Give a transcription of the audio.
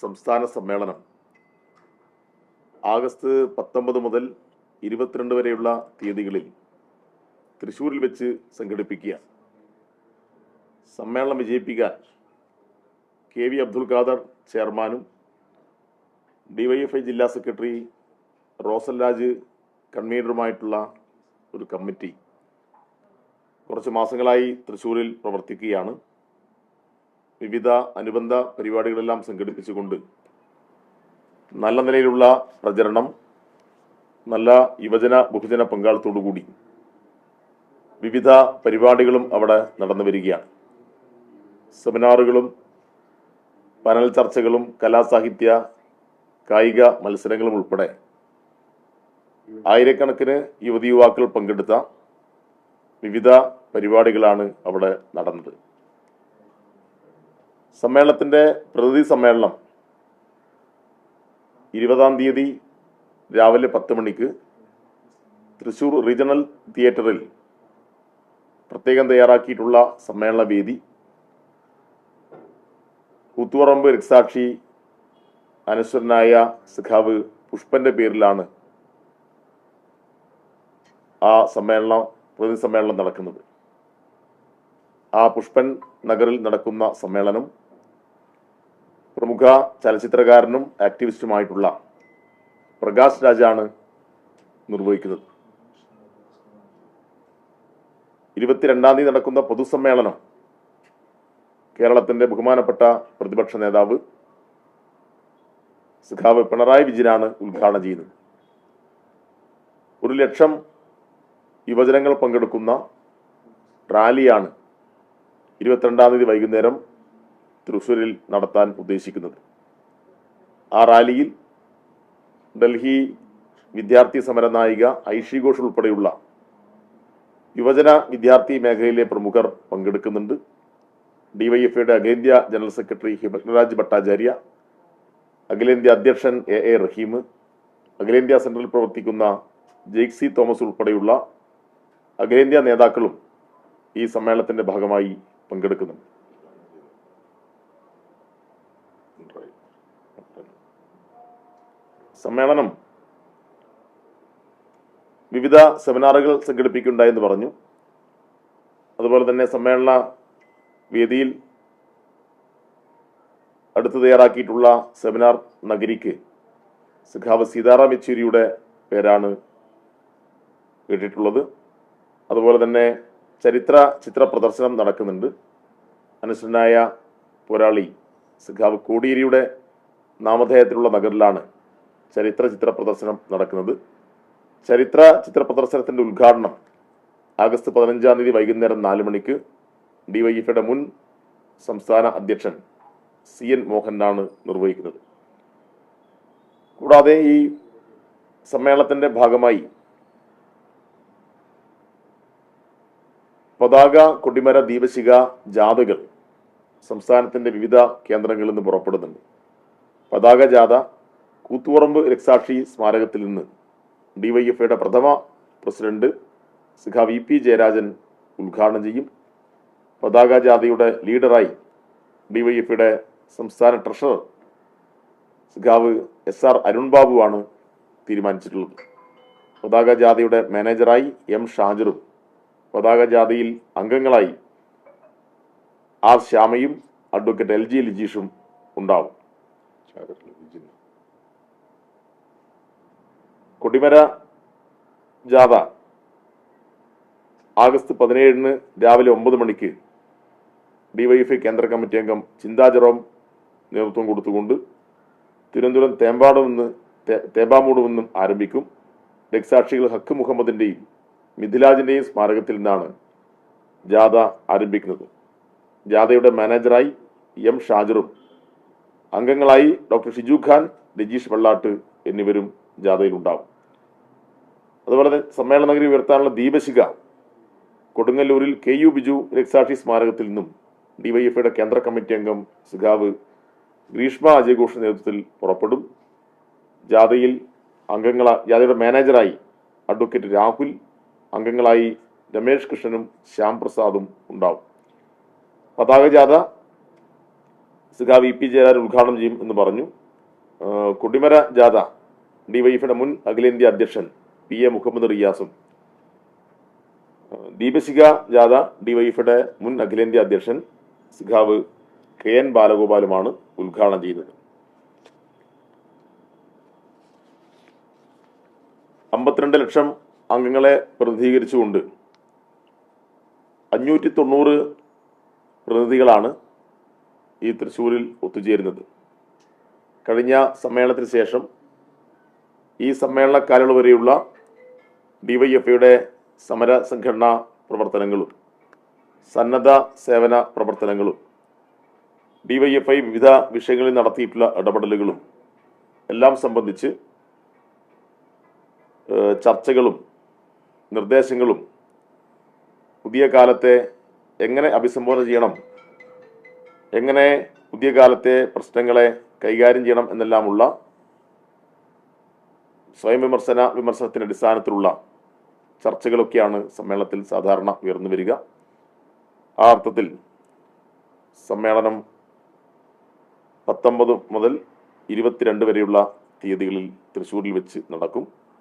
സംസ്ഥാന സമ്മേളനം ആഗസ്റ്റ് 19 മുതൽ 22 വരെയുള്ള തീയതികളിൽ തൃശ്ശൂരിൽ വെച്ച് സംഘടിപ്പിക്കുക. സമ്മേളനം വിജയിപ്പിക്കാൻ KV അബ്ദുൽ ഖാദർ ചെയർമാനും DYFI ജില്ലാ സെക്രട്ടറി റോസൽ രാജ് കൺവീനറുമായിട്ടുള്ള ഒരു കമ്മിറ്റി കുറച്ച് മാസങ്ങളായി തൃശ്ശൂരിൽ പ്രവർത്തിക്കുകയാണ്. വിവിധ അനുബന്ധ പരിപാടികളെല്ലാം സംഘടിപ്പിച്ചുകൊണ്ട് നല്ല നിലയിലുള്ള പ്രചരണം, നല്ല യുവജന ബഹുജന പങ്കാളിത്തോടുകൂടി വിവിധ പരിപാടികളും അവിടെ നടന്നു വരികയാണ്. സെമിനാറുകളും പാനൽ ചർച്ചകളും കലാസാഹിത്യ കായിക മത്സരങ്ങളും ഉൾപ്പെടെ ആയിരക്കണക്കിന് യുവതി യുവാക്കൾ പങ്കെടുത്ത വിവിധ പരിപാടികളാണ് അവിടെ നടന്നത്. സമ്മേളനത്തിൻ്റെ പ്രതിനിധി സമ്മേളനം 20-ാം തീയതി രാവിലെ 10 മണിക്ക് തൃശ്ശൂർ റീജിയണൽ തിയേറ്ററിൽ പ്രത്യേകം തയ്യാറാക്കിയിട്ടുള്ള സമ്മേളന വേദി കൂത്തുപറമ്പ് രക്തസാക്ഷി അനശ്വരനായ സഖാവ് പുഷ്പന്റെ പേരിലാണ് ആ പ്രതിനിധി സമ്മേളനം നടക്കുന്നത്. ആ പുഷ്പൻ നഗറിൽ നടക്കുന്ന സമ്മേളനം പ്രമുഖ ചലച്ചിത്രകാരനും ആക്ടിവിസ്റ്റുമായിട്ടുള്ള പ്രകാശ് രാജാണ് നിർവഹിക്കുന്നത്. 22-ാം തീയതി നടക്കുന്ന പൊതുസമ്മേളനം കേരളത്തിന്റെ ബഹുമാനപ്പെട്ട പ്രതിപക്ഷ നേതാവ് സഖാവ് പിണറായി വിജയനാണ് ഉദ്ഘാടനം ചെയ്യുന്നത്. 1 ലക്ഷം യുവജനങ്ങൾ പങ്കെടുക്കുന്ന റാലിയാണ് 22-ാം തീയതി വൈകുന്നേരം തൃശ്ശൂരിൽ നടത്താൻ ഉദ്ദേശിക്കുന്നത്. ആ റാലിയിൽ ഡൽഹി വിദ്യാർത്ഥി സമര നായിക ഐഷി ഘോഷ് ഉൾപ്പെടെയുള്ള യുവജന വിദ്യാർത്ഥി മേഖലയിലെ പ്രമുഖർ പങ്കെടുക്കുന്നുണ്ട്. DYFIയുടെ അഖിലേന്ത്യാ ജനറൽ സെക്രട്ടറി ഹിമരാജ് ഭട്ടാചാര്യ, അഖിലേന്ത്യാ അധ്യക്ഷൻ A റഹീം, അഖിലേന്ത്യാ സെന്ററിൽ പ്രവർത്തിക്കുന്ന ജെയ്ക്സി തോമസ് ഉൾപ്പെടെയുള്ള അഖിലേന്ത്യാ നേതാക്കളും ഈ സമ്മേളനത്തിന്റെ ഭാഗമായി പങ്കെടുക്കുന്നുണ്ട്. സമ്മേളനം വിവിധ സെമിനാറുകൾ സംഘടിപ്പിക്കുകയുണ്ടായെന്ന് പറഞ്ഞു. അതുപോലെ തന്നെ സമ്മേളന വേദിയിൽ അടുത്ത് തയ്യാറാക്കിയിട്ടുള്ള സെമിനാർ നഗരിക്ക് സഖാവ് സീതാറാം യെച്ചൂരിയുടെ പേരാണ് ഇട്ടിട്ടുള്ളത്. അതുപോലെ തന്നെ ചിത്ര പ്രദർശനം നടക്കുന്നുണ്ട്. അനുസരണനായ പോരാളി സഖാവ് കോടിയേരിയുടെ നാമധേയത്തിലുള്ള നഗറിലാണ് ചിത്ര പ്രദർശനം നടക്കുന്നത്. ചിത്ര പ്രദർശനത്തിന്റെ ഉദ്ഘാടനം ആഗസ്റ്റ് 15-ാം തീയതി വൈകുന്നേരം 4 മണിക്ക് DYFIയുടെ മുൻ സംസ്ഥാന അധ്യക്ഷൻ CN മോഹനാണ് നിർവഹിക്കുന്നത്. കൂടാതെ ഈ സമ്മേളനത്തിന്റെ ഭാഗമായി പതാക, കൊടിമര, ദീപശിഖ ജാഥകൾ സംസ്ഥാനത്തിന്റെ വിവിധ കേന്ദ്രങ്ങളിൽ നിന്ന് പുറപ്പെടുന്നുണ്ട്. പതാക ജാഥ കൂത്തുപറമ്പ് രക്തസാക്ഷി സ്മാരകത്തിൽ നിന്ന് DYFIയുടെ പ്രഥമ പ്രസിഡന്റ് സഖാവ് EP ജയരാജൻ ഉദ്ഘാടനം ചെയ്യും. പതാക ജാഥയുടെ ലീഡറായി DYFIയുടെ സംസ്ഥാന ട്രഷറർ സഖാവ് SR അരുൺ ബാബുവാണ് തീരുമാനിച്ചിട്ടുള്ളത്. പതാക ജാഥയുടെ മാനേജറായി M ഷാജറും പതാക ജാഥയിൽ അംഗങ്ങളായി R ശ്യാമയും അഡ്വക്കേറ്റ് LG ലിജീഷും ഉണ്ടാവും. കൊടിമര ജാഥ ആഗസ്റ്റ് 17-ന് രാവിലെ 9 മണിക്ക് DYFI കേന്ദ്ര കമ്മിറ്റി അംഗം ചിന്താ ജെറോം നേതൃത്വം കൊടുത്തുകൊണ്ട് തിരുവനന്തപുരം തേമ്പാമൂട് നിന്നും ആരംഭിക്കും. രക്തസാക്ഷികൾ ഹക്ക് മുഹമ്മദിന്റെയും മിഥിലാജിന്റെയും സ്മാരകത്തിൽ നിന്നാണ് ജാഥ ആരംഭിക്കുന്നത്. ജാഥയുടെ മാനേജറായി M ഷാജറും അംഗങ്ങളായി ഡോക്ടർ ഷിജു ഖാൻ, രജീഷ് വെള്ളാട്ട് എന്നിവരും ജാഥയിൽ ഉണ്ടാവും. അതുപോലെ തന്നെ സമ്മേളന നഗരി ഉയർത്താനുള്ള ദീപശിഖ കൊടുങ്ങല്ലൂരിൽ KU ബിജു രക്തസാക്ഷി സ്മാരകത്തിൽ നിന്നും DYFIയുടെ കേന്ദ്ര കമ്മിറ്റി അംഗം സഖാവ് ഗ്രീഷ്മ അജയ് ഘോഷ് നേതൃത്വത്തിൽ പുറപ്പെടും. ജാഥയുടെ മാനേജറായി അഡ്വക്കേറ്റ് രാഹുൽ, അംഗങ്ങളായി രമേശ് കൃഷ്ണനും ശ്യാം പ്രസാദും ഉണ്ടാവും. പതാക ജാഥ സഖാവ് ഇ.പി. ജയരാജൻ ഉദ്ഘാടനം ചെയ്യും എന്ന് പറഞ്ഞു. കൊടിമര ജാഥ ഡിവൈഎഫിയുടെ മുൻ അഖിലേന്ത്യാ അധ്യക്ഷൻ PA മുഹമ്മദ് റിയാസും, ദീപശിഖ ജാഥ ഡിവൈഎഫിയുടെ മുൻ അഖിലേന്ത്യാ അധ്യക്ഷൻ സഖാവ് KN ബാലഗോപാലുമാണ് ഉദ്ഘാടനം ചെയ്യുന്നത്. 52 ലക്ഷം അംഗങ്ങളെ പ്രതിനിധീകരിച്ചുകൊണ്ട് 590 പ്രതിനിധികളാണ് ഈ തൃശ്ശൂരിൽ ഒത്തുചേരുന്നത്. കഴിഞ്ഞ സമ്മേളനത്തിന് ശേഷം ഈ സമ്മേളന കാലയളവ് വരെയുള്ള ഡിവൈഎഫ്ഐയുടെ സമര സംഘടനാ പ്രവർത്തനങ്ങളും സന്നദ്ധ സേവന പ്രവർത്തനങ്ങളും ഡിവൈഎഫ്ഐ വിവിധ വിഷയങ്ങളിൽ നടത്തിയിട്ടുള്ള ഇടപെടലുകളും എല്ലാം സംബന്ധിച്ച് ചർച്ചകളും നിർദ്ദേശങ്ങളും പുതിയ കാലത്തെ എങ്ങനെ അഭിസംബോധന ചെയ്യണം, എങ്ങനെ പുതിയ കാലത്തെ പ്രശ്നങ്ങളെ കൈകാര്യം ചെയ്യണം എന്നെല്ലാമുള്ള സ്വയം വിമർശനത്തിന്റെ അടിസ്ഥാനത്തിലുള്ള ചർച്ചകളൊക്കെയാണ് സമ്മേളനത്തിൽ സാധാരണ ഉയർന്നു വരിക. ആ അർത്ഥത്തിൽ സമ്മേളനം 19 മുതൽ 22 വരെയുള്ള തീയതികളിൽ തൃശ്ശൂരിൽ വെച്ച് നടക്കും.